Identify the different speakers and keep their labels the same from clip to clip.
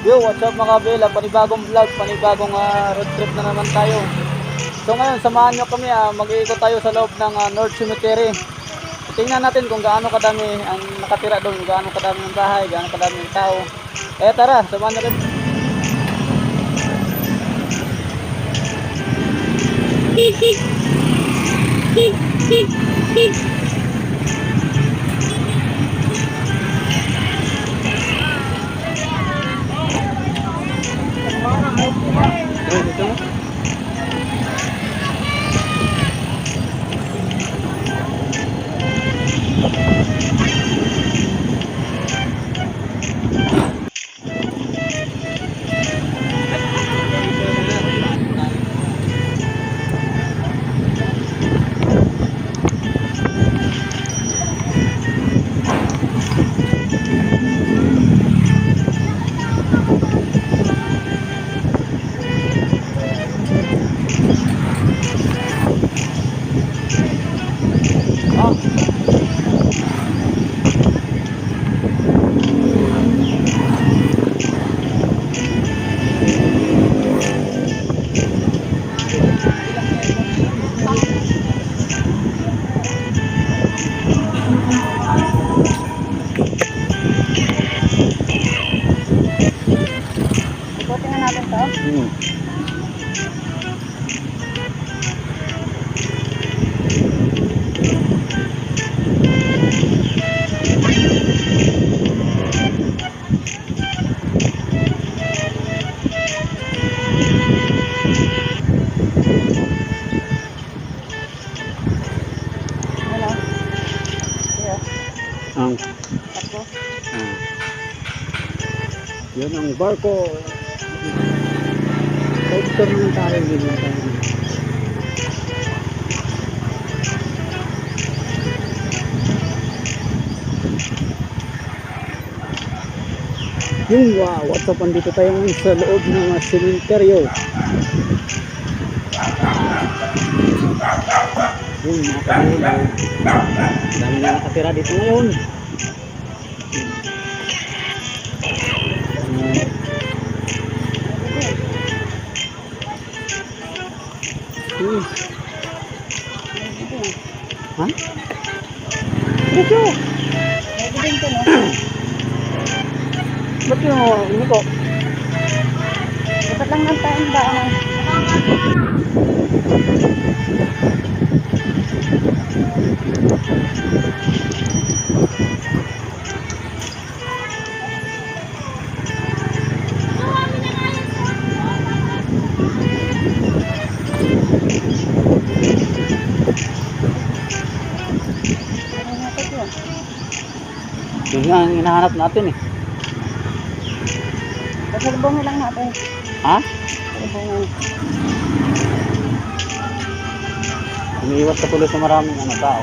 Speaker 1: Yo, what's up mga kabela? Panibagong vlog, panibagong road trip na naman tayo. So ngayon, samahan nyo kami, mag-iikot tayo sa loob ng North Cemetery. Tingnan natin kung gaano kadami ang nakatira doon, gaano kadami ng bahay, gaano kadami ng tao. Eh tara, samahan nyo rin. Tingnan natin to.
Speaker 2: Yun ang barko. Dito naman tayo dito. Yung what's up, andito tayo ngayon sa loob ng sementeryo. Yung mga kamulo, dami na nakatira dito ngayon. Ha? Dito.
Speaker 1: Dito no. Ba't yung ko?
Speaker 3: Dapat lang ng taong daan.
Speaker 2: Yun nga ang hinahanap natin eh.
Speaker 3: Pasalubongin lang natin.
Speaker 2: Ha?
Speaker 3: Pasalubongin.
Speaker 2: Umiiwat ka tuloy sa maraming tao.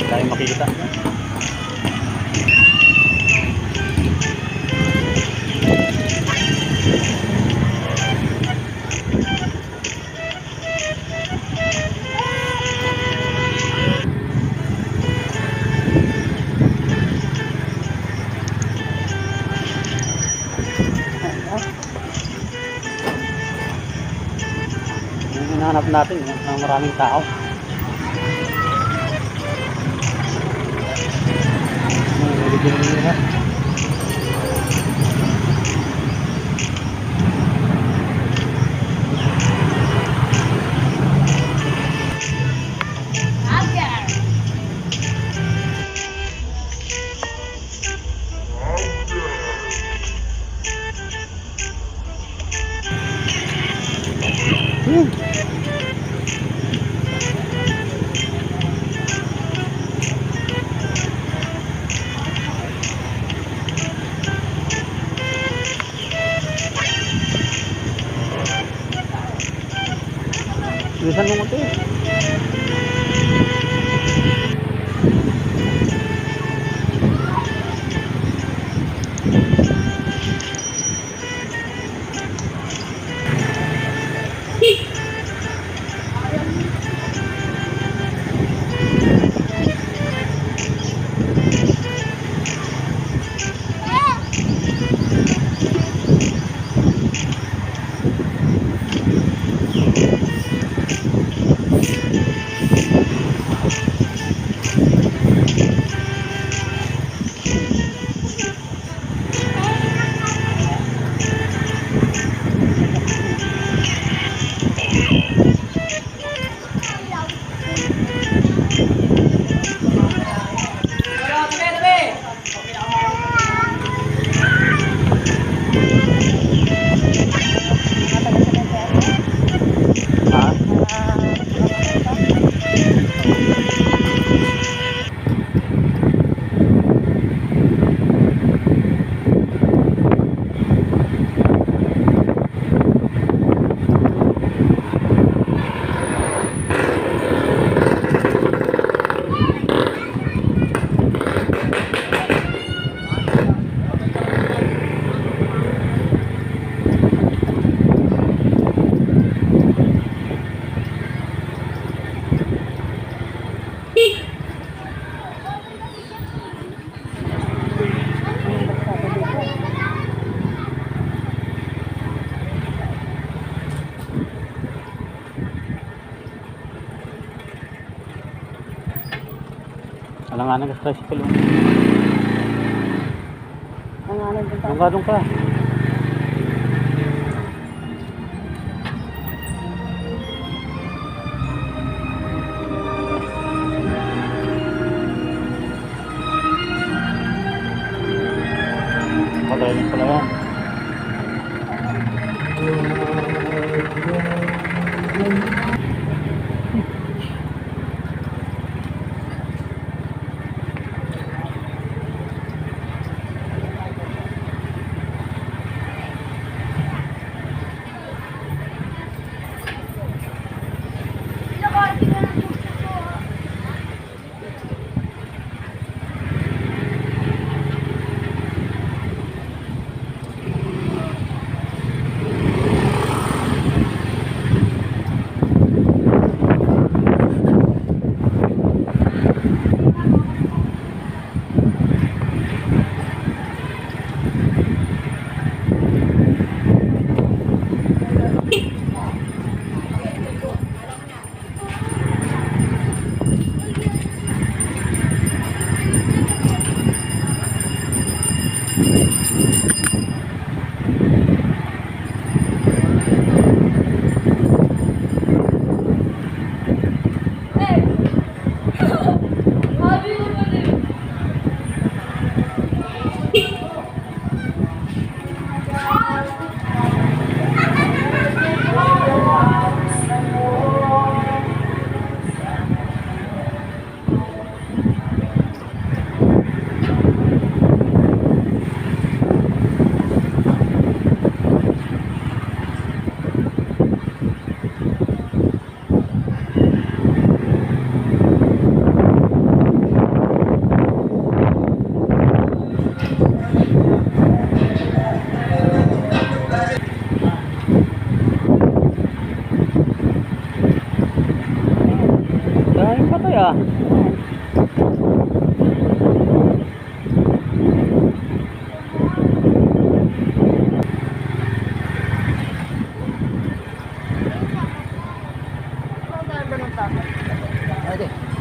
Speaker 2: Tayo makikita. Hinahanap natin ng maraming tao. Alanganan ka sa tricycle.
Speaker 3: Ang alam din tayo.
Speaker 2: Doon ka. Pagaling pala yan. Dahil patay ah.
Speaker 1: Okay.